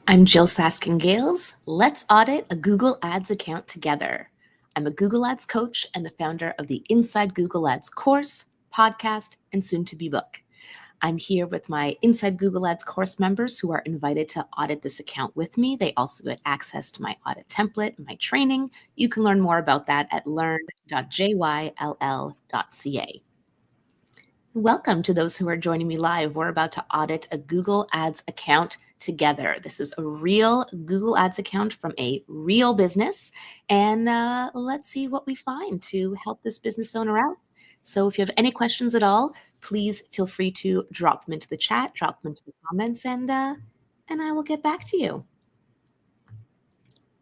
I'm Jill Saskin-Gales. Let's audit a Google Ads account together. I'm a Google Ads coach and the founder of the Inside Google Ads course, podcast, and soon-to-be book. I'm here with my Inside Google Ads course members who are invited to audit this account with me. They also get access to my audit template and my training. You can learn more about that at learn.jyll.ca. Welcome to those who are joining me live. We're about to audit a Google Ads account together. This is a real Google Ads account from a real business, and let's see what we find to help this business owner out. So if you have any questions at all, please feel free to drop them into the chat, drop them into the comments, and I will get back to you.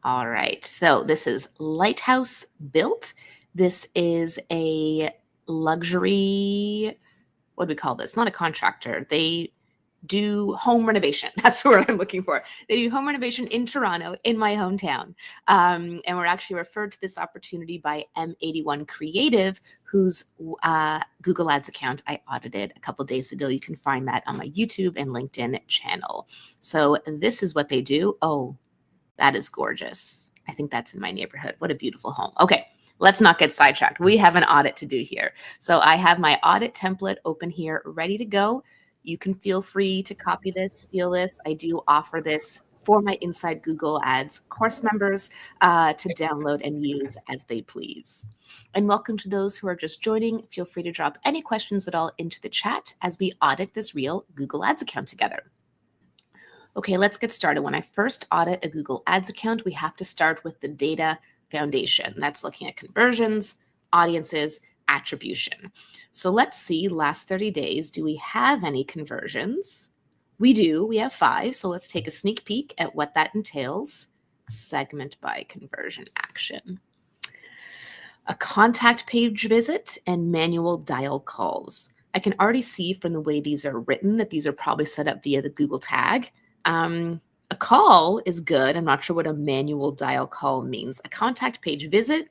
All right, so this is Lighthaus Built. This is a luxury, what do we call this? Not a contractor. They do home renovation. That's the word I'm looking for. They do home renovation in Toronto, in my hometown. And we're actually referred to this opportunity by M81 Creative, whose Google Ads account I audited a couple days ago. You can find that on my YouTube and LinkedIn channel. So this is what they do. Oh, that is gorgeous. I think that's in my neighborhood. What a beautiful home. Okay. Let's not get sidetracked. We have an audit to do here. So I have my audit template open here, ready to go. You can feel free to copy this, steal this. I do offer this for my Inside Google Ads course members to download and use as they please. And welcome to those who are just joining. Feel free to drop any questions at all into the chat as we audit this real Google Ads account together. Okay, let's get started. When I first audit a Google Ads account, we have to start with the data foundation. That's looking at conversions, audiences, attribution. So let's see, last 30 days, do we have any conversions? We do, we have 5. So let's take a sneak peek at what that entails. Segment by conversion action. A contact page visit and manual dial calls. I can already see from the way these are written that these are probably set up via the Google tag. A call is good. I'm not sure what a manual dial call means. A contact page visit,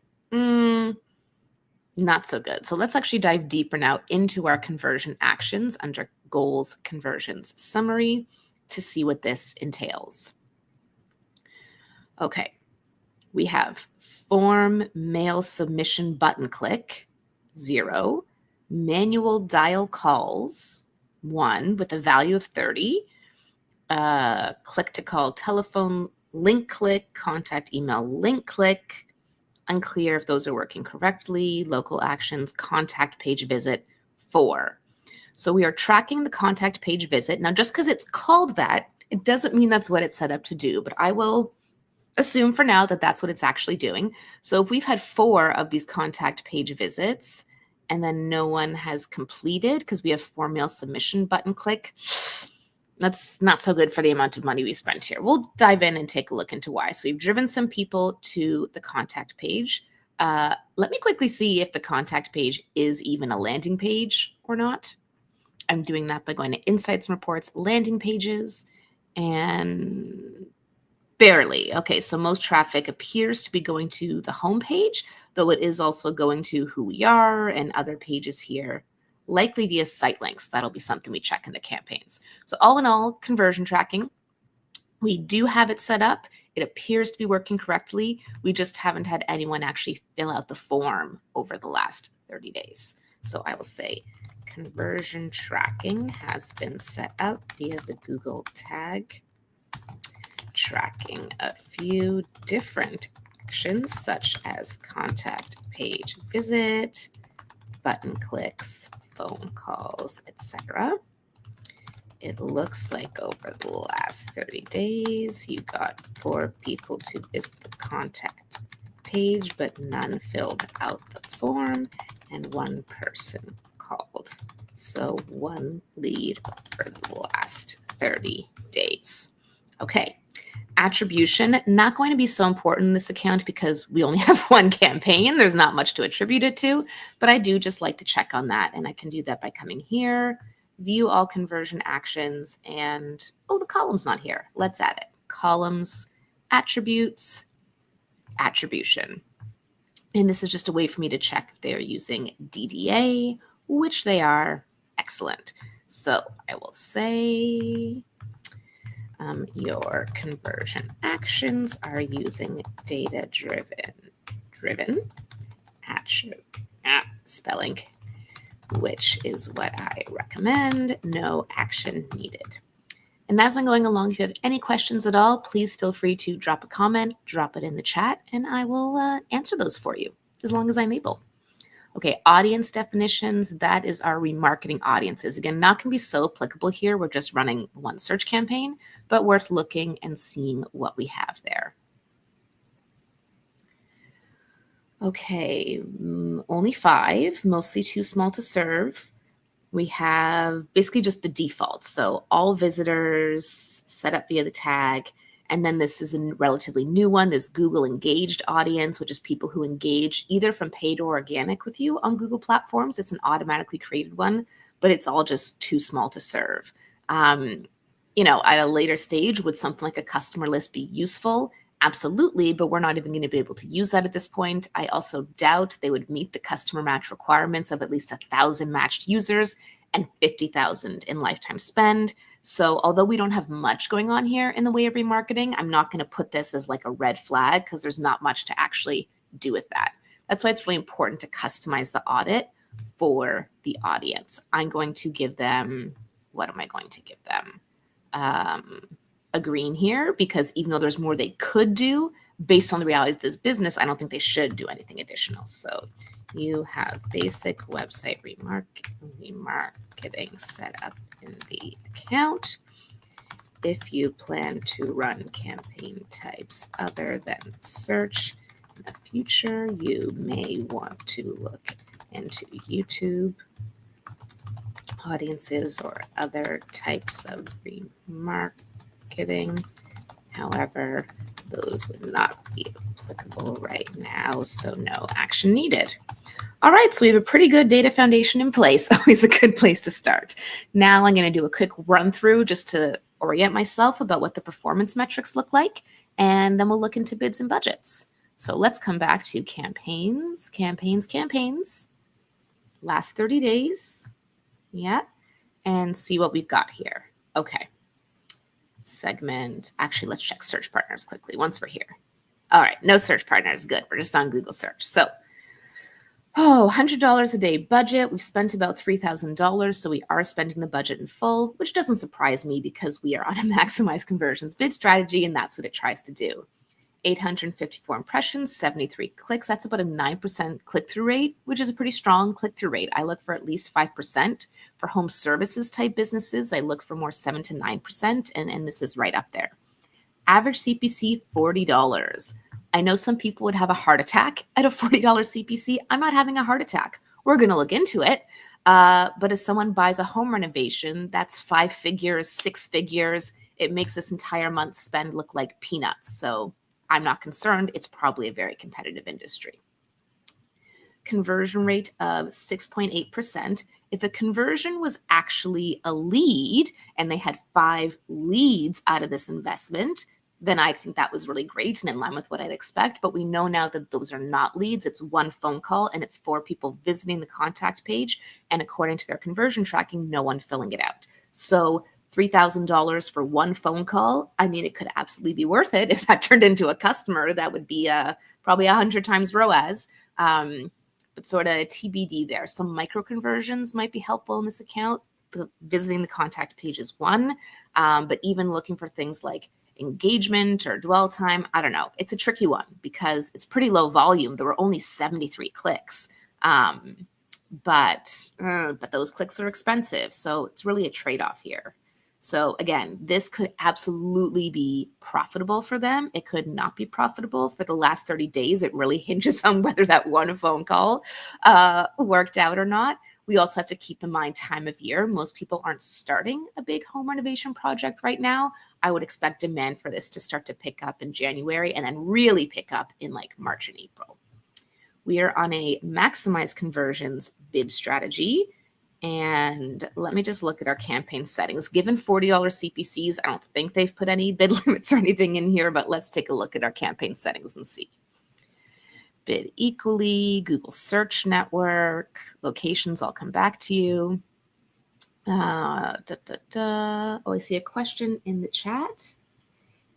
not so good. So let's actually dive deeper now into our conversion actions under goals, conversions, summary to see what this entails. Okay, we have form mail submission button click, 0, manual dial calls, 1 with a value of 30, click to call telephone link click, contact email link click, unclear if those are working correctly, local actions, contact page visit, 4. So we are tracking the contact page visit. Now, just because it's called that, it doesn't mean that's what it's set up to do, but I will assume for now that that's what it's actually doing. So if we've had 4 of these contact page visits and then no one has completed because we have 4 mail submission button click, that's not so good for the amount of money we spent here. We'll dive in and take a look into why. So we've driven some people to the contact page. Let me quickly see if the contact page is even a landing page or not. I'm doing that by going to Insights and Reports, landing pages, and barely. Okay, so most traffic appears to be going to the home page, though it is also going to who we are and other pages here, likely via site links. That'll be something we check in the campaigns. So all in all, conversion tracking, we do have it set up. It appears to be working correctly. We just haven't had anyone actually fill out the form over the last 30 days. So I will say conversion tracking has been set up via the Google tag, tracking a few different actions such as contact page visit, button clicks, phone calls, etc. It looks like over the last 30 days, you got 4 people to visit the contact page, but none filled out the form, and 1 person called. So 1 lead for the last 30 days. Okay. Attribution, not going to be so important in this account because we only have 1 campaign. There's not much to attribute it to, but I do just like to check on that. And I can do that by coming here, view all conversion actions, and, oh, the column's not here. Let's add it. Columns, attributes, attribution. And this is just a way for me to check if they are using DDA, which they are. Excellent. So I will say Your conversion actions are using data-driven spelling, which is what I recommend. No action needed. And as I'm going along, if you have any questions at all, please feel free to drop a comment, drop it in the chat, and I will answer those for you as long as I'm able. Okay, audience definitions, that is our remarketing audiences. Again, not going to be so applicable here. We're just running one search campaign, but worth looking and seeing what we have there. Okay, only 5, mostly too small to serve. We have basically just the default. So all visitors set up via the tag. And then this is a relatively new one, this Google engaged audience, which is people who engage either from paid or organic with you on Google platforms. It's an automatically created one, but it's all just too small to serve. At a later stage, would something like a customer list be useful? Absolutely, but we're not even going to be able to use that at this point. I also doubt they would meet the customer match requirements of at least 1,000 matched users and 50,000 in lifetime spend. So although we don't have much going on here in the way of remarketing, I'm not going to put this as like a red flag because there's not much to actually do with that. That's why it's really important to customize the audit for the audience. I'm going to give them, what am I going to give them? A green here, because even though there's more they could do based on the realities of this business, I don't think they should do anything additional. So you have basic website remarketing set up in the account. If you plan to run campaign types other than search in the future, you may want to look into YouTube audiences or other types of remarketing. However, those would not be applicable right now, so no action needed. All right, so we have a pretty good data foundation in place. Always a good place to start. Now I'm going to do a quick run through just to orient myself about what the performance metrics look like, and then we'll look into bids and budgets. So let's come back to campaigns. Last 30 days. Yeah, and see what we've got here. Okay. Segment. Actually, let's check search partners quickly once we're here. All right, no search partners. Good. We're just on Google search. So, $100 a day budget. We've spent about $3,000. So we are spending the budget in full, which doesn't surprise me because we are on a maximize conversions bid strategy, and that's what it tries to do. 854 impressions, 73 clicks. That's about a 9% click-through rate, which is a pretty strong click-through rate. I look for at least 5%. For home services type businesses, I look for more 7 to 9%, and this is right up there. Average CPC, $40. I know some people would have a heart attack at a $40 CPC. I'm not having a heart attack. We're going to look into it. But if someone buys a home renovation, that's 5 figures, 6 figures. It makes this entire month's spend look like peanuts. So I'm not concerned. It's probably a very competitive industry. Conversion rate of 6.8%. If a conversion was actually a lead and they had 5 leads out of this investment, then I think that was really great and in line with what I'd expect. But we know now that those are not leads. It's one phone call and it's 4 people visiting the contact page. And according to their conversion tracking, no one filling it out. So $3,000 for one phone call. I mean, it could absolutely be worth it. If that turned into a customer, that would be probably 100 times ROAS. But sort of TBD there. Some micro conversions might be helpful in this account. Visiting the contact page is one, but even looking for things like engagement or dwell time, I don't know. It's a tricky one because it's pretty low volume. There were only 73 clicks, but those clicks are expensive. So it's really a trade-off here. So again, this could absolutely be profitable for them. It could not be profitable for the last 30 days. It really hinges on whether that one phone call worked out or not. We also have to keep in mind time of year. Most people aren't starting a big home renovation project right now. I would expect demand for this to start to pick up in January and then really pick up in like March and April. We are on a maximize conversions bid strategy. And let me just look at our campaign settings. Given $40 CPCs, I don't think they've put any bid limits or anything in here, but let's take a look at our campaign settings and see. Bid equally, Google Search Network, locations, I'll come back to you. Oh, I see a question in the chat.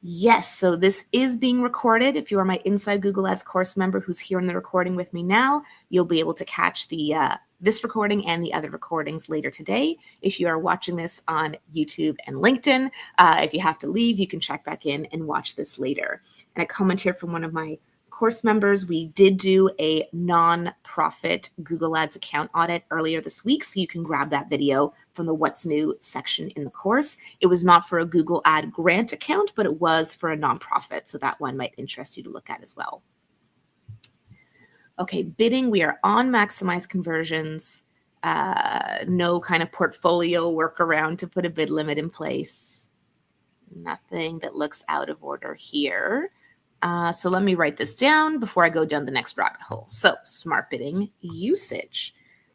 Yes, so this is being recorded. If you are my Inside Google Ads course member who's here in the recording with me now, you'll be able to catch the this recording and the other recordings later today. If you are watching this on YouTube and LinkedIn, if you have to leave, you can check back in and watch this later. And a comment here from one of my course members, we did do a non-profit Google Ads account audit earlier this week, so you can grab that video from the What's New section in the course. It was not for a Google Ad grant account, but it was for a nonprofit, so that one might interest you to look at as well. Okay, bidding, we are on maximize conversions. No kind of portfolio workaround to put a bid limit in place. Nothing that looks out of order here. So let me write this down before I go down the next rabbit hole. So smart bidding usage.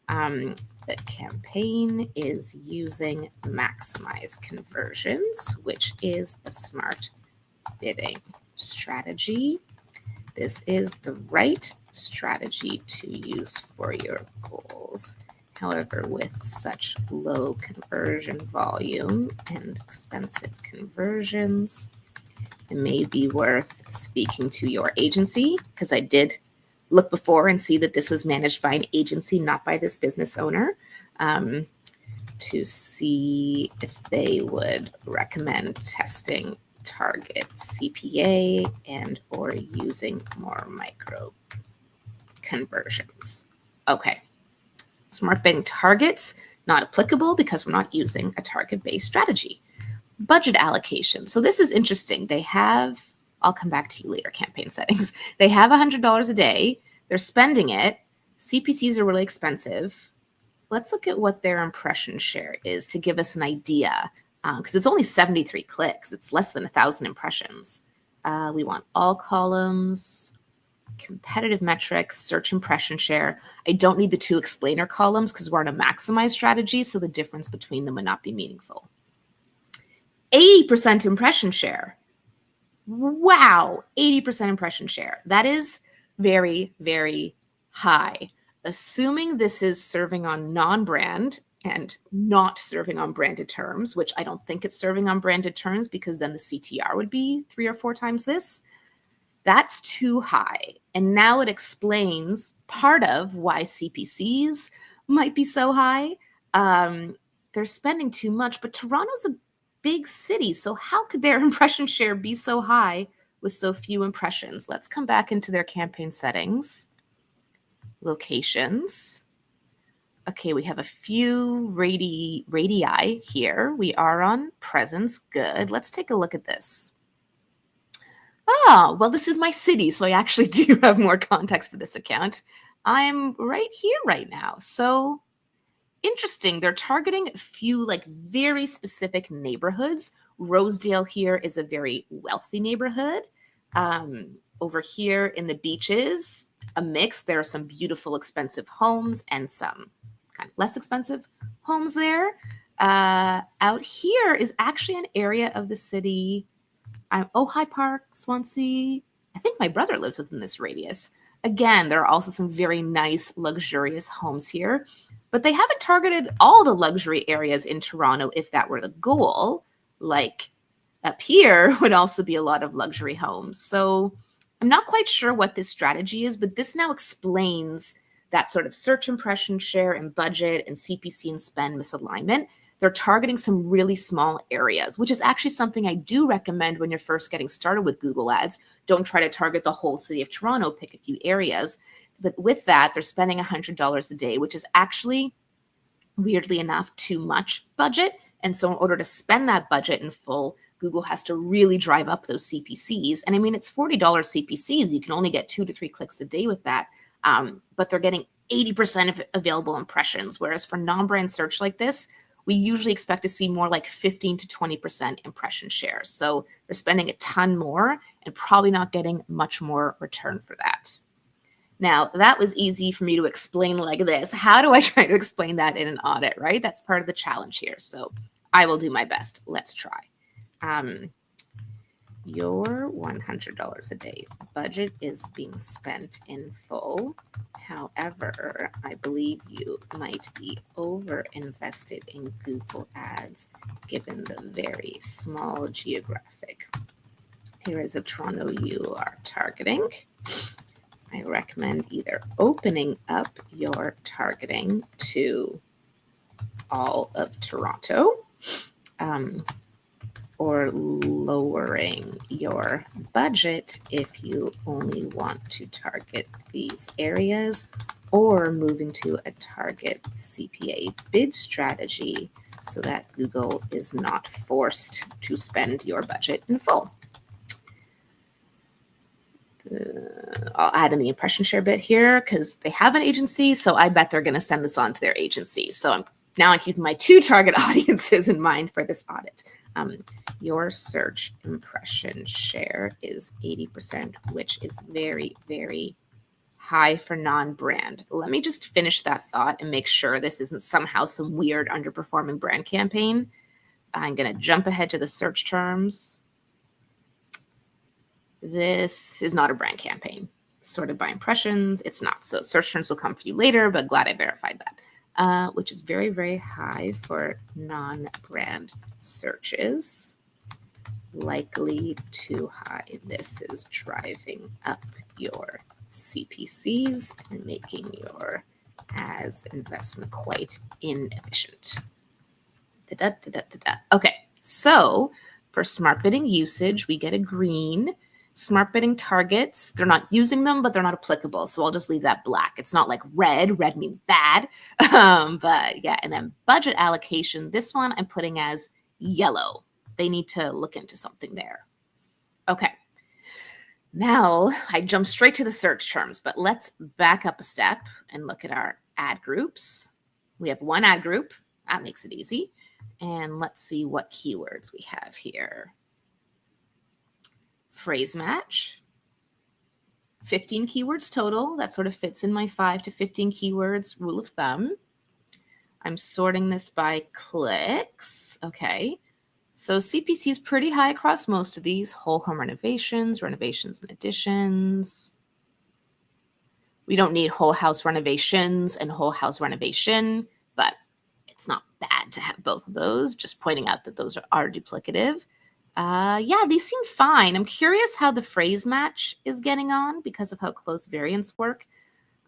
The campaign is using maximize conversions, which is a smart bidding strategy. This is the right strategy to use for your goals. However, with such low conversion volume and expensive conversions, it may be worth speaking to your agency, because I did look before and see that this was managed by an agency, not by this business owner, to see if they would recommend testing target CPA and or using more micro conversions. Okay, smart bidding targets, not applicable because we're not using a target-based strategy. Budget allocation. So this is interesting. They have, I'll come back to you later, campaign settings. They have $100 a day. They're spending it. CPCs are really expensive. Let's look at what their impression share is to give us an idea, because it's only 73 clicks. It's less than 1,000 impressions. We want all columns, competitive metrics, search impression share. I don't need the two explainer columns because we're on a maximize strategy, so the difference between them would not be meaningful. 80% impression share. Wow, 80% impression share. That is very, very high. Assuming this is serving on non-brand and not serving on branded terms, which I don't think it's serving on branded terms because then the CTR would be 3 or 4 times this. That's too high. And now it explains part of why CPCs might be so high. They're spending too much, but Toronto's a big city. So how could their impression share be so high with so few impressions? Let's come back into their campaign settings, locations. Okay, we have a few radii here. We are on presence. Good. Let's take a look at this. Oh, well, this is my city, so I actually do have more context for this account. I'm right here right now. So interesting. They're targeting a few like very specific neighborhoods. Rosedale here is a very wealthy neighborhood. Over here in the beaches, a mix. There are some beautiful, expensive homes and some kind of less expensive homes there. Out here is actually an area of the city. Ojai Park, Swansea. I think my brother lives within this radius. Again, there are also some very nice, luxurious homes here, but they haven't targeted all the luxury areas in Toronto if that were the goal. Like up here would also be a lot of luxury homes. So I'm not quite sure what this strategy is, but this now explains that sort of search impression share and budget and CPC and spend misalignment. They're targeting some really small areas, which is actually something I do recommend when you're first getting started with Google Ads. Don't try to target the whole city of Toronto, pick a few areas. But with that, they're spending $100 a day, which is actually, weirdly enough, too much budget. And so in order to spend that budget in full, Google has to really drive up those CPCs. And I mean, it's $40 CPCs. You can only get 2 to 3 clicks a day with that. But they're getting 80% of available impressions. Whereas for non-brand search like this, we usually expect to see more like 15 to 20% impression share. So they're spending a ton more and probably not getting much more return for that. Now, that was easy for me to explain like this. How do I try to explain that in an audit, right? That's part of the challenge here. So I will do my best. Let's try. your $100 a day budget is being spent in full. However, I believe you might be over invested in Google Ads given the very small geographic areas of Toronto you are targeting. I recommend either opening up your targeting to all of Toronto, or lowering your budget if you only want to target these areas, or moving to a target CPA bid strategy so that Google is not forced to spend your budget in full. I'll add in the impression share bit here because they have an agency, so I bet they're going to send this on to their agency. So I'm keeping my 2 target audiences in mind for this audit. Your search impression share is 80%, which is very, very high for non-brand. Let me just finish that thought and make sure this isn't somehow some weird underperforming brand campaign. I'm going to jump ahead to the search terms. This is not a brand campaign. Sorted by impressions, it's not. So search terms will come for you later, but glad I verified that, which is very, very high for non-brand searches. Likely too high. This is driving up your CPCs and making your ads investment quite inefficient. Okay, so for smart bidding usage, we get a green. Smart bidding targets, they're not using them, but they're not applicable. So I'll just leave that black. It's not like red. Red means bad. But yeah, and then budget allocation, this one I'm putting as yellow. They need to look into something there. Okay. Now I jump straight to the search terms, but let's back up a step and look at our ad groups. We have one ad group. That makes it easy. And let's see what keywords we have here. Phrase match, 15 keywords total. That sort of fits in my 5 to 15 keywords rule of thumb. I'm sorting this by clicks. Okay. So CPC is pretty high across most of these. Whole home renovations, renovations and additions. We don't need whole house renovations and whole house renovation, but it's not bad to have both of those. Just pointing out that those are duplicative. Yeah, these seem fine. I'm curious how the phrase match is getting on because of how close variants work.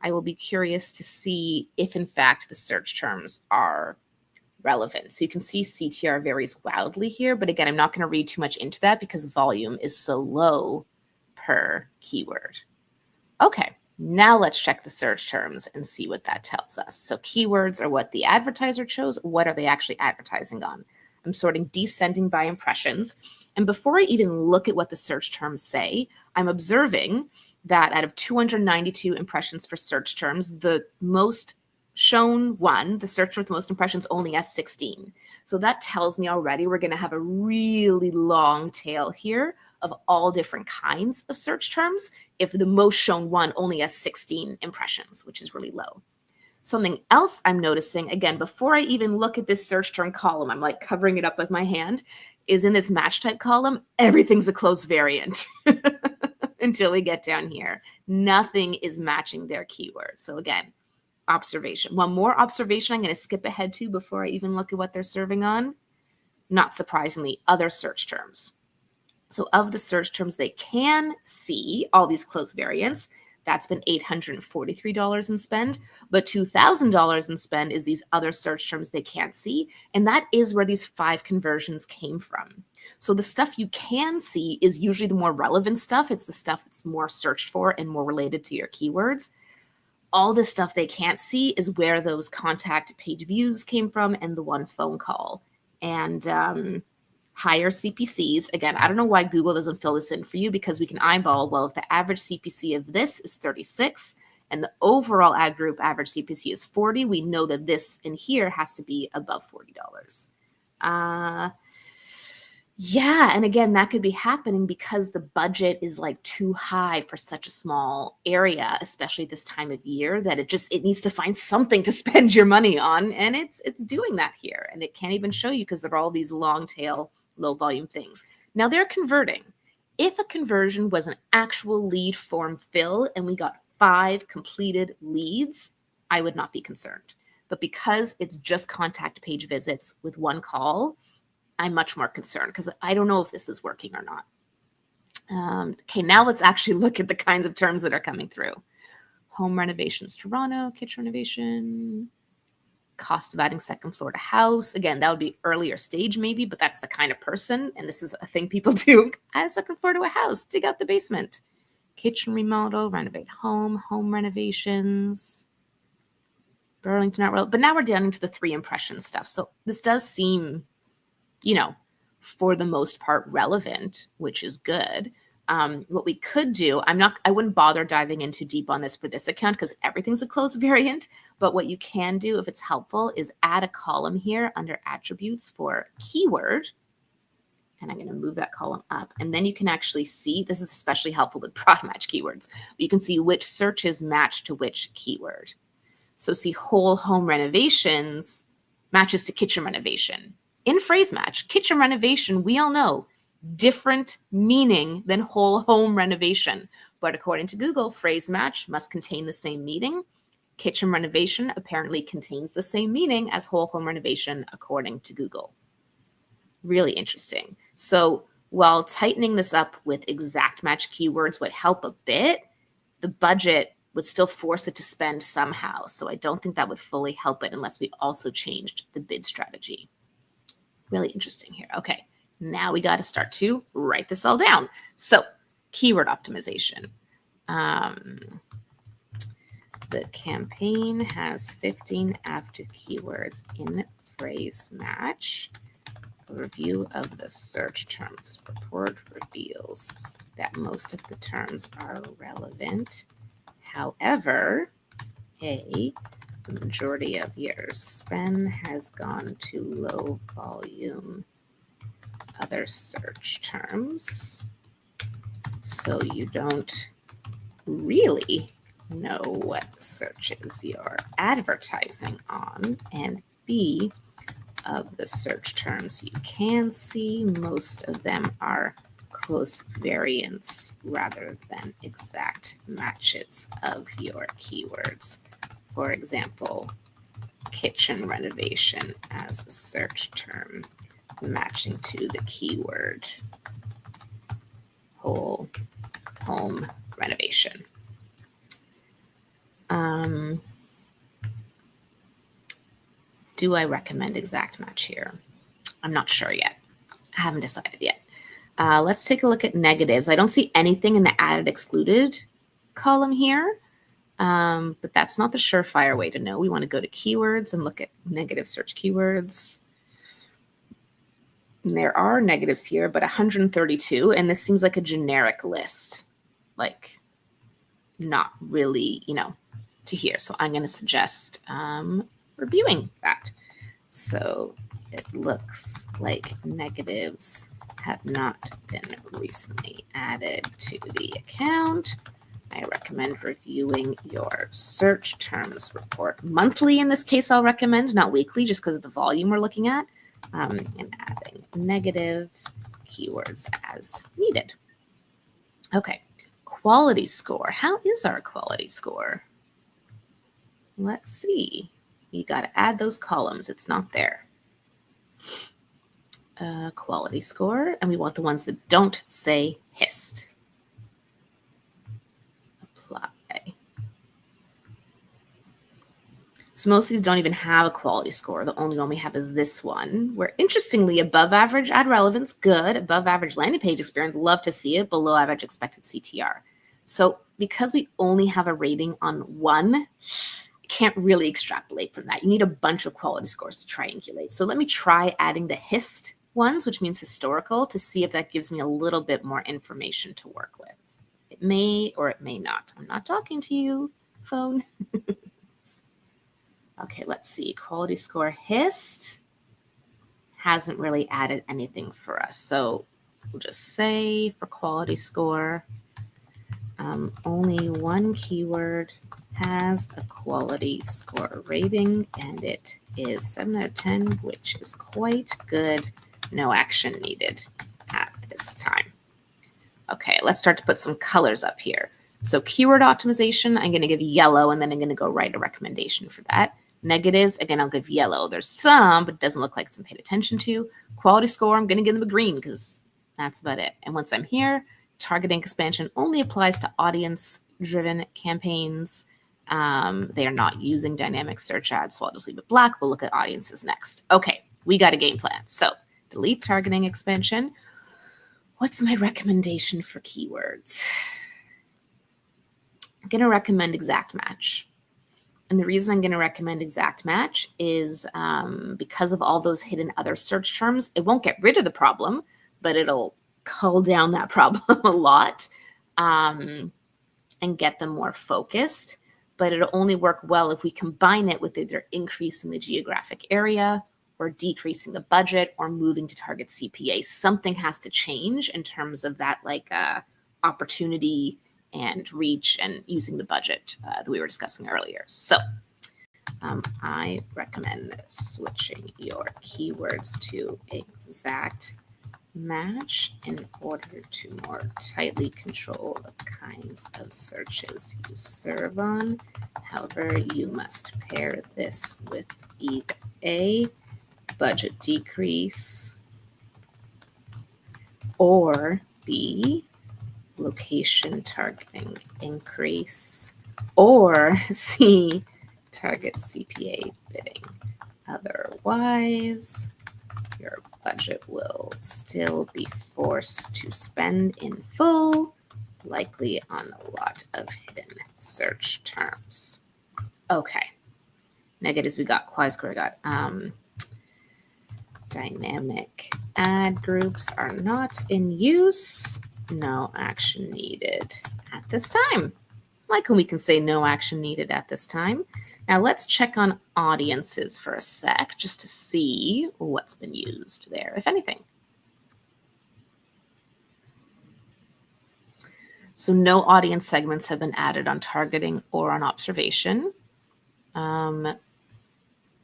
I will be curious to see if, in fact, the search terms are relevant. So you can see CTR varies wildly here, but again, I'm not going to read too much into that because volume is so low per keyword. Okay, now let's check the search terms and see what that tells us. So keywords are what the advertiser chose. What are they actually advertising on? I'm sorting descending by impressions. And before I even look at what the search terms say, I'm observing that out of 292 impressions for search terms, the most shown one, the search with the most impressions, only has 16. So that tells me already we're going to have a really long tail here of all different kinds of search terms if the most shown one only has 16 impressions, which is really low. Something else I'm noticing, again, before I even look at this search term column, I'm like covering it up with my hand, is in this match type column, everything's a close variant until we get down here. Nothing is matching their keywords. So again, observation. One more observation I'm going to skip ahead to before I even look at what they're serving on. Not surprisingly, other search terms. So of the search terms they can see, all these close variants, that's been $843 in spend, but $2,000 in spend is these other search terms they can't see, and that is where these 5 conversions came from. So the stuff you can see is usually the more relevant stuff. It's the stuff that's more searched for and more related to your keywords. All the stuff they can't see is where those contact page views came from and the one phone call. And higher CPCs. Again, I don't know why Google doesn't fill this in for you because we can eyeball, well, if the average CPC of this is 36 and the overall ad group average CPC is 40, we know that this in here has to be above $40. Yeah, and again, that could be happening because the budget is like too high for such a small area, especially this time of year, that it needs to find something to spend your money on, and it's doing that here, and it can't even show you because there are all these long tail, low volume things. Now they're converting, If a conversion was an actual lead form fill and we got 5 completed leads, I would not be concerned. But because it's just contact page visits with 1 call, I'm much more concerned because I don't know if this is working or not. Okay, now let's actually look at the kinds of terms that are coming through. Home renovations, Toronto, kitchen renovation, cost of adding second floor to house. Again, that would be earlier stage maybe, but that's the kind of person, and this is a thing people do, add a second floor to a house, dig out the basement. Kitchen remodel, renovate home, home renovations, Burlington Outlet. But now we're down into the 3 impression stuff. So this does seem, for the most part relevant, which is good. What we could do, I wouldn't bother diving in too deep on this for this account because everything's a close variant. But what you can do, if it's helpful, is add a column here under attributes for keyword. And I'm going to move that column up. And then you can actually see, this is especially helpful with broad match keywords. You can see which searches match to which keyword. So see whole home renovations matches to kitchen renovation. In phrase match, kitchen renovation, we all know, different meaning than whole home renovation. But according to Google, phrase match must contain the same meaning. Kitchen renovation apparently contains the same meaning as whole home renovation according to Google. Really interesting. So while tightening this up with exact match keywords would help a bit, the budget would still force it to spend somehow. So I don't think that would fully help it unless we also changed the bid strategy. Really interesting here. Okay, now we got to start to write this all down. So keyword optimization. The campaign has 15 active keywords in phrase match. A review of the search terms report reveals that most of the terms are relevant. However, the majority of your spend has gone to low volume other search terms, so you don't really know what searches you're advertising on, and B, of the search terms you can see, most of them are close variants rather than exact matches of your keywords. For example, kitchen renovation as a search term matching to the keyword whole home renovation. Do I recommend exact match here? I'm not sure yet. I haven't decided yet. Let's take a look at negatives. I don't see anything in the added excluded column here, but that's not the surefire way to know. We want to go to keywords and look at negative search keywords. And there are negatives here, but 132, and this seems like a generic list, like not really, to here. So I'm going to suggest reviewing that. So it looks like negatives have not been recently added to the account. I recommend reviewing your search terms report monthly. In this case, I'll recommend, not weekly, just because of the volume we're looking at, and adding negative keywords as needed. Okay, quality score. How is our quality score? Let's see. You got to add those columns. It's not there. Quality score, and we want the ones that don't say hist. Apply. So most of these don't even have a quality score. The only one we have is this one, where interestingly, above average ad relevance, good. Above average landing page experience, love to see it. Below average expected CTR. So because we only have a rating on one, can't really extrapolate from that. You need a bunch of quality scores to triangulate. So let me try adding the hist ones, which means historical, to see if that gives me a little bit more information to work with. It may or it may not. I'm not talking to you, phone. Okay, let's see. Quality score hist hasn't really added anything for us. So we'll just say for quality score, only one keyword has a quality score rating, and it is 7 out of 10, which is quite good. No action needed at this time. let's start to put some colors up here. So keyword optimization, I'm going to give yellow, and then I'm going to go write a recommendation for that. Negatives, again, I'll give yellow. There's some, but it doesn't look like some paid attention to. Quality score, I'm going to give them a green because that's about it. And once I'm here, targeting expansion only applies to audience-driven campaigns. They are not using dynamic search ads, so I'll just leave it black. We'll look at audiences next. Okay, we got a game plan. So delete targeting expansion. What's my recommendation for keywords? I'm going to recommend exact match. And the reason I'm going to recommend exact match is because of all those hidden other search terms. It won't get rid of the problem, but it'll cull down that problem a lot and get them more focused. But it'll only work well if we combine it with either increasing the geographic area or decreasing the budget or moving to target CPA. Something has to change in terms of that opportunity and reach and using the budget that we were discussing earlier. So I recommend switching your keywords to exact match in order to more tightly control the kinds of searches you serve on. However, you must pair this with either A, budget decrease, or B, location targeting increase, or C, target CPA bidding. Otherwise, your budget will still be forced to spend in full, likely on a lot of hidden search terms. Okay. Negatives we got. Quasi-score got. Dynamic ad groups are not in use. No action needed at this time. Like when we can say no action needed at this time. Now let's check on audiences for a sec just to see what's been used there, if anything. So no audience segments have been added on targeting or on observation.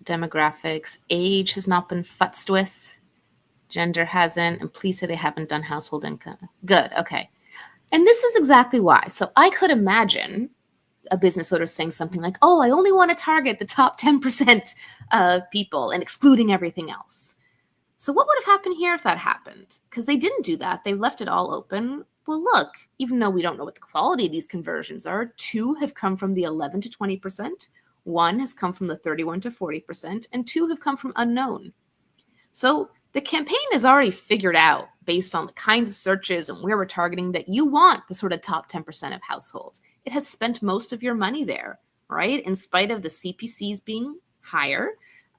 Demographics, age has not been futzed with. Gender hasn't, and please say they haven't done household income. Good, okay. And this is exactly why. So I could imagine a business owner saying something like, oh, I only want to target the top 10% of people and excluding everything else. So what would have happened here if that happened? Because they didn't do that. They left it all open. Well, look, even though we don't know what the quality of these conversions are, 2 have come from the 11 to 20%, 1 has come from the 31 to 40%, and 2 have come from unknown. So the campaign is already figured out based on the kinds of searches and where we're targeting that you want the sort of top 10% of households. It has spent most of your money there, right? In spite of the CPCs being higher,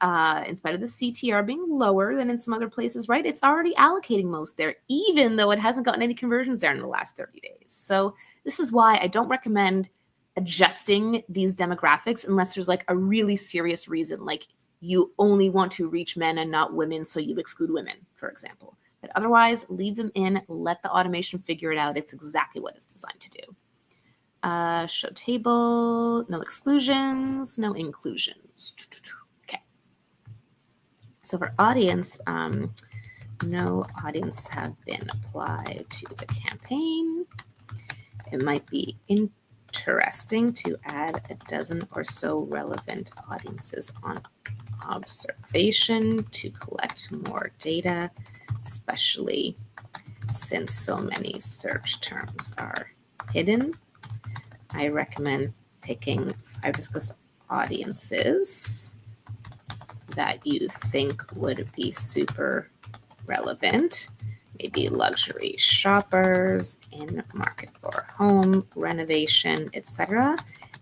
in spite of the CTR being lower than in some other places, right? It's already allocating most there, even though it hasn't gotten any conversions there in the last 30 days. So this is why I don't recommend adjusting these demographics unless there's like a really serious reason, like you only want to reach men and not women, so you exclude women, for example. But otherwise, leave them in, let the automation figure it out. It's exactly what it's designed to do. Show table, no exclusions, no inclusions. Okay. So for audience, no audience have been applied to the campaign. It might be interesting to add a dozen or so relevant audiences on observation to collect more data, especially since so many search terms are hidden. I recommend picking 5 to 6 audiences that you think would be super relevant. Maybe luxury shoppers, in market for home renovation, etc.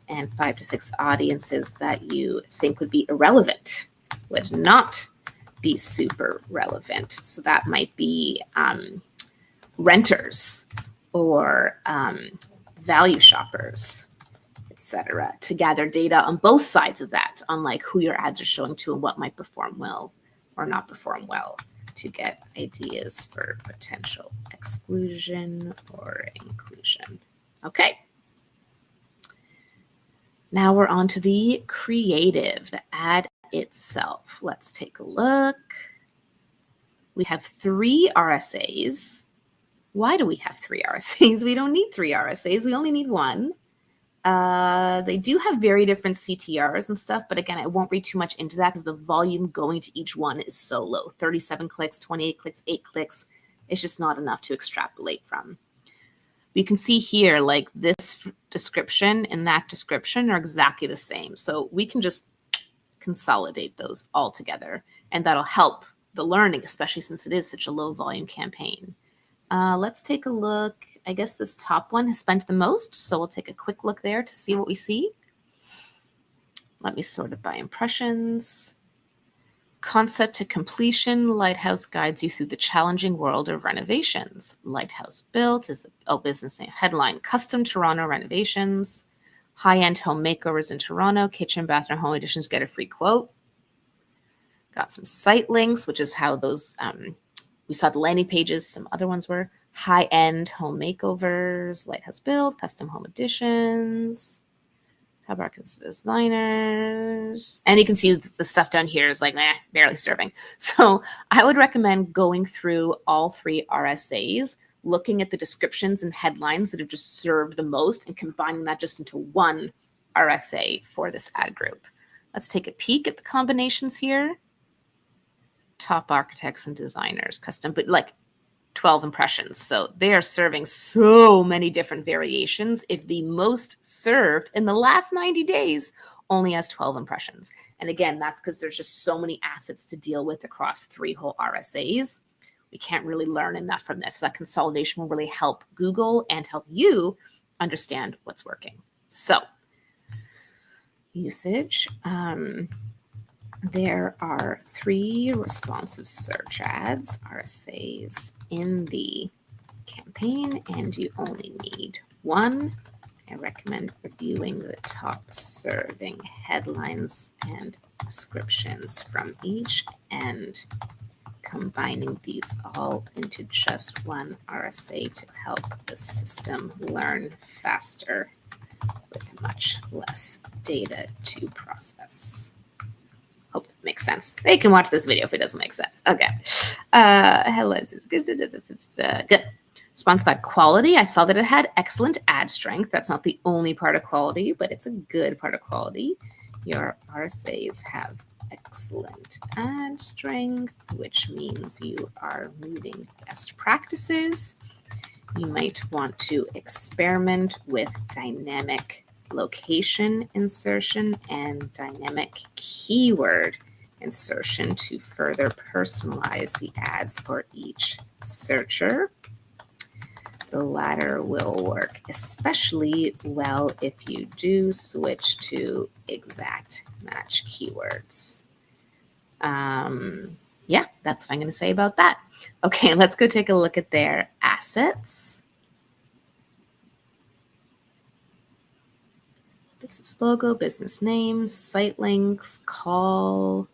And 5 to 6 audiences that you think would be irrelevant, would not be super relevant. So that might be renters or value shoppers, etc., to gather data on both sides of that, on like who your ads are showing to and what might perform well or not perform well, to get ideas for potential exclusion or inclusion. Okay. Now we're on to the creative, the ad itself. Let's take a look. We have 3 RSAs Why do we have 3 RSAs? We don't need 3 RSAs. We only need 1. They do have very different CTRs and stuff, but again, I won't read too much into that because the volume going to each one is so low. 37 clicks, 28 clicks, 8 clicks. It's just not enough to extrapolate from. You can see here, like this description and that description are exactly the same. So we can just consolidate those all together, and that'll help the learning, especially since it is such a low volume campaign. Let's take a look. I guess this top one has spent the most, so we'll take a quick look there to see what we see. Let me sort it by impressions. Concept to completion, Lighthaus guides you through the challenging world of renovations. Lighthaus Built is the business name. Headline, custom Toronto renovations. High-end home makeovers in Toronto. Kitchen, bathroom, home additions, get a free quote. Got some site links, which is how those, we saw the landing pages. Some other ones were high-end home makeovers, Lighthaus Built, custom home additions. How about designers? And you can see the stuff down here is like, barely serving. So I would recommend going through all 3 RSAs, looking at the descriptions and headlines that have just served the most and combining that just into one RSA for this ad group. Let's take a peek at the combinations here. Top architects and designers, custom, but like 12 impressions. So they are serving so many different variations. If the most served in the last 90 days only has 12 impressions. And again, that's because there's just so many assets to deal with across 3 whole RSAs. We can't really learn enough from this. So that consolidation will really help Google and help you understand what's working. So usage. There are 3 responsive search ads, RSAs, in the campaign, and you only need 1. I recommend reviewing the top serving headlines and descriptions from each and combining these all into just one RSA to help the system learn faster with much less data to process. Hope that makes sense. They can watch this video if it doesn't make sense. Okay. Good. Response by quality. I saw that it had excellent ad strength. That's not the only part of quality, but it's a good part of quality. Your RSAs have excellent ad strength, which means you are meeting best practices. You might want to experiment with dynamic location insertion and dynamic keyword insertion to further personalize the ads for each searcher. The latter will work especially well if you do switch to exact match keywords. Yeah, that's what I'm going to say about that. Okay, let's go take a look at their assets. Business logo, business name, site links, call,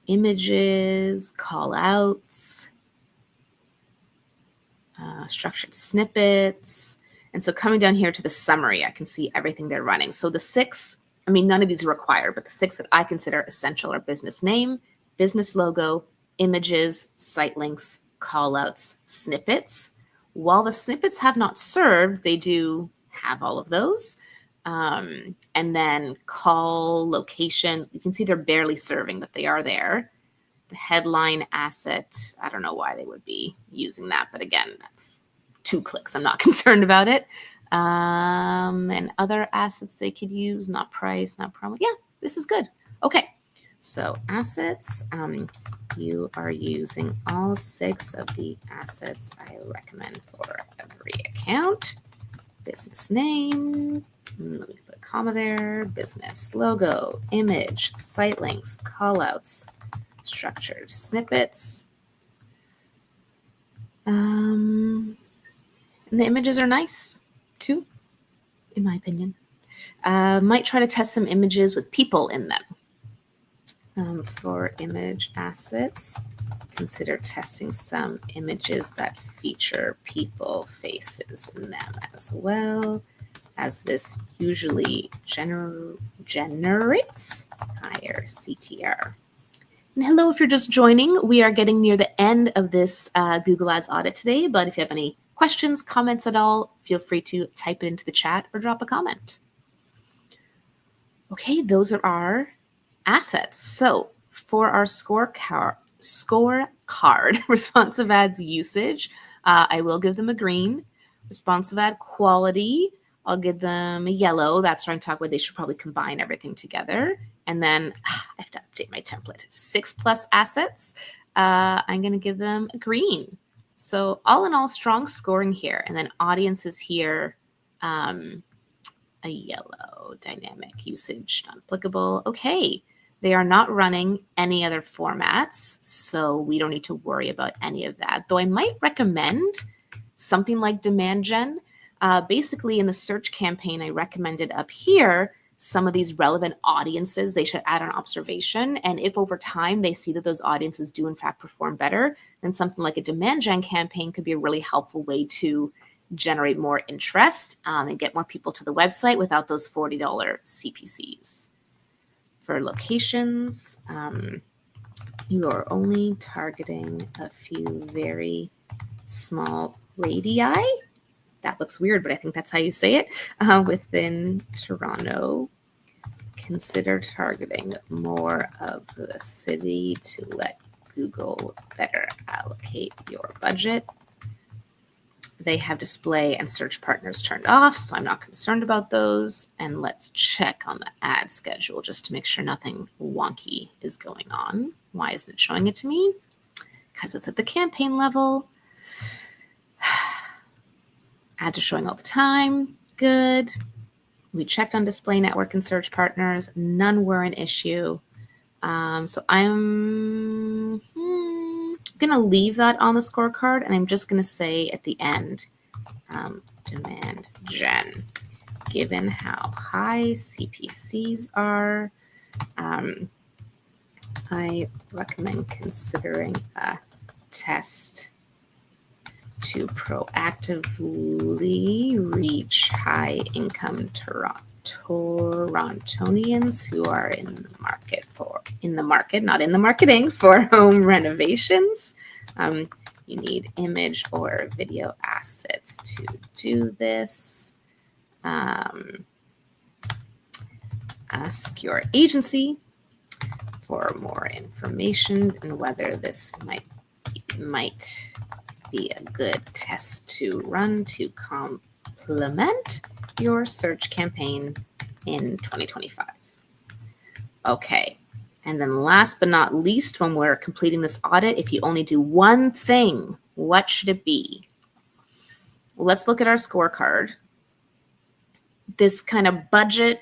images, call outs, structured snippets. And so coming down here to the summary, I can see everything they're running. So the 6, I mean, none of these are required, but the 6 that I consider essential are business name, business logo, images, site links, call outs, snippets. While the snippets have not served, they do have all of those. And then call, location, you can see they're barely serving, but they are there. The headline asset, I don't know why they would be using that, but again, that's 2 clicks. I'm not concerned about it. And other assets they could use, not price, not promo. Yeah, this is good. Okay, so assets, you are using all 6 of the assets I recommend for every account. Business name, let me put a comma there, business logo, image, site links, callouts, structured snippets. And the images are nice too, in my opinion. Might try to test some images with people in them. For image assets, consider testing some images that feature people faces in them as well, as this usually generates higher CTR. And hello, if you're just joining, we are getting near the end of this Google Ads audit today, but if you have any questions, comments at all, feel free to type it into the chat or drop a comment. Okay, those are our assets. So for our scorecard responsive ads usage, I will give them a green. Responsive ad quality, I'll give them a yellow. That's where I'm talking about they should probably combine everything together. And then I have to update my template. 6+ assets, I'm going to give them a green. So all in all, strong scoring here. And then audiences here, a yellow. Dynamic usage, not applicable. Okay. They are not running any other formats, so we don't need to worry about any of that. Though I might recommend something like demand gen. Basically, in the search campaign, I recommended up here some of these relevant audiences. They should add an observation. And if over time they see that those audiences do in fact perform better, then something like a demand gen campaign could be a really helpful way to generate more interest and get more people to the website without those $40 CPCs. For locations, you are only targeting a few very small radii. That looks weird, but I think that's how you say it. Within Toronto, consider targeting more of the city to let Google better allocate your budget. They have display and search partners turned off, so I'm not concerned about those. And let's check on the ad schedule just to make sure nothing wonky is going on. Why isn't it showing it to me? Because it's at the campaign level. Ads are showing all the time. Good. We checked on display network and search partners. None were an issue. So I'm going to leave that on the scorecard, and I'm just going to say at the end, demand gen, given how high CPCs are, I recommend considering a test to proactively reach high-income Torontonians who are in the market, not in the marketing, for home renovations. You need image or video assets to do this. Ask your agency for more information and whether this might be a good test to run to complement your search campaign in 2025. Okay. And then last but not least, when we're completing this audit, if you only do one thing, what should it be? Well, let's look at our scorecard. This kind of budget,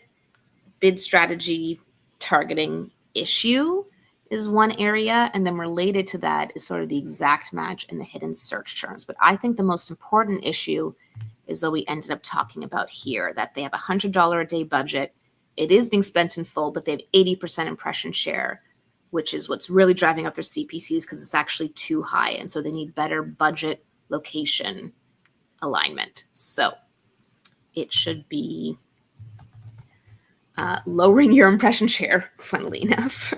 bid strategy, targeting issue is one area, and then related to that is sort of the exact match and the hidden search terms. But I think the most important issue is what we ended up talking about here, that they have a $100 a day budget. It is being spent in full, but they have 80% impression share, which is what's really driving up their CPCs because it's actually too high. And so they need better budget location alignment. So it should be lowering your impression share, funnily enough.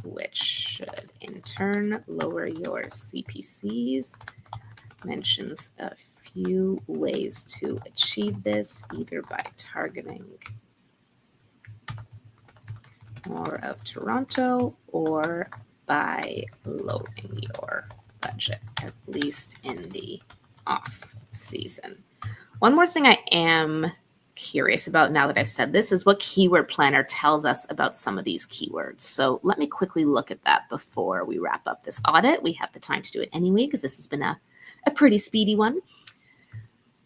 Which should in turn lower your CPCs. Mentions a few ways to achieve this, either by targeting more of Toronto or by lowering your budget, at least in the off season. One more thing I am curious about now that I've said this is what Keyword Planner tells us about some of these keywords. So let me quickly look at that before we wrap up this audit. We have the time to do it anyway because this has been a pretty speedy one.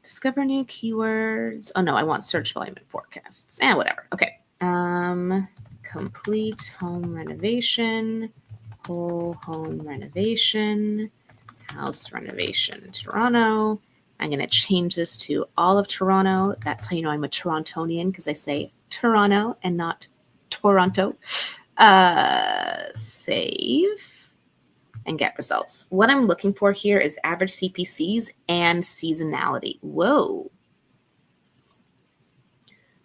Discover new keywords. Oh no, I want search volume and forecasts. Whatever. Okay. Complete home renovation, whole home renovation, house renovation, Toronto. I'm going to change this to all of Toronto. That's how you know I'm a Torontonian, because I say Toronto and not Toronto. Save and get results. What I'm looking for here is average CPCs and seasonality. Whoa.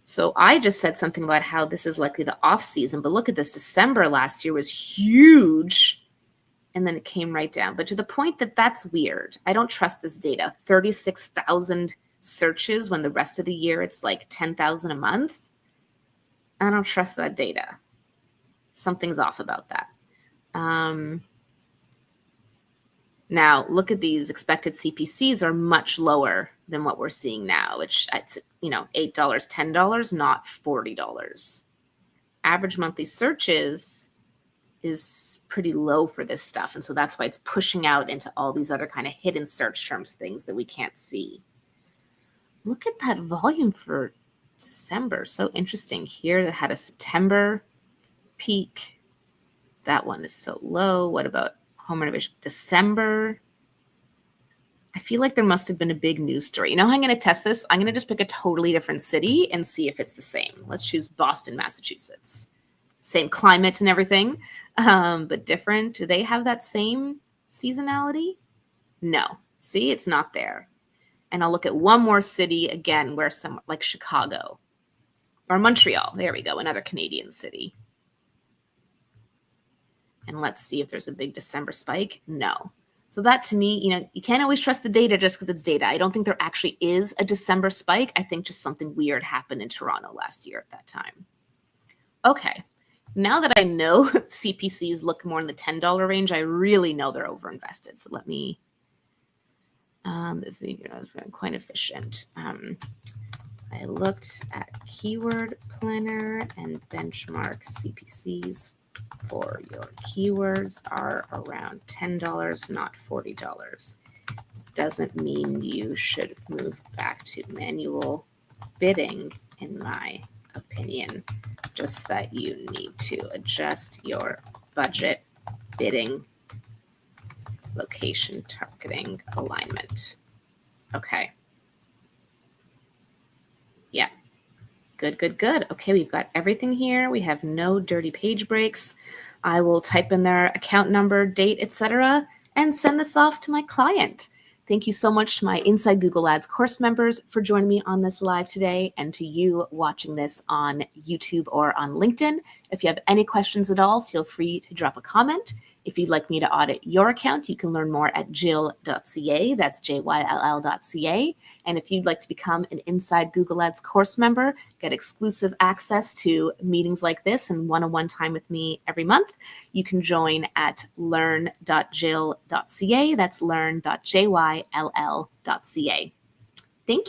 So I just said something about how this is likely the off season, but look at this. December last year was huge and then it came right down. But to the point that that's weird. I don't trust this data. 36,000 searches when the rest of the year it's like 10,000 a month. I don't trust that data. Something's off about that. Now, look at these expected CPCs are much lower than what we're seeing now, which it's, $8, $10, not $40. Average monthly searches is pretty low for this stuff. And so that's why it's pushing out into all these other kind of hidden search terms, things that we can't see. Look at that volume for December. So interesting here. That had a September peak. That one is so low. What about home renovation? December. I feel like there must have been a big news story. You know how I'm going to test this? I'm going to just pick a totally different city and see if it's the same. Let's choose Boston, Massachusetts. Same climate and everything, but different. Do they have that same seasonality? No. See, it's not there. And I'll look at one more city again, where some like Chicago or Montreal. There we go, another Canadian city. And let's see if there's a big December spike. No. So that to me, you can't always trust the data just because it's data. I don't think there actually is a December spike. I think just something weird happened in Toronto last year at that time. Okay. Now that I know CPCs look more in the $10 range, I really know they're overinvested. So let me, this is quite efficient. I looked at Keyword Planner and benchmark CPCs for your keywords are around $10, not $40. Doesn't mean you should move back to manual bidding, in my opinion, just that you need to adjust your budget, bidding, location, targeting, alignment. Okay. Yeah. Good. Okay, we've got everything here. We have no dirty page breaks. I will type in their account number, date, etc., and send this off to my client. Thank you so much to my Inside Google Ads course members for joining me on this live today, and to you watching this on YouTube or on LinkedIn. If you have any questions at all, feel free to drop a comment. If you'd like me to audit your account, you can learn more at jill.ca. That's JYLL.ca. And if you'd like to become an Inside Google Ads course member, get exclusive access to meetings like this and one-on-one time with me every month, you can join at learn.jill.ca. That's learn.JYLL.ca.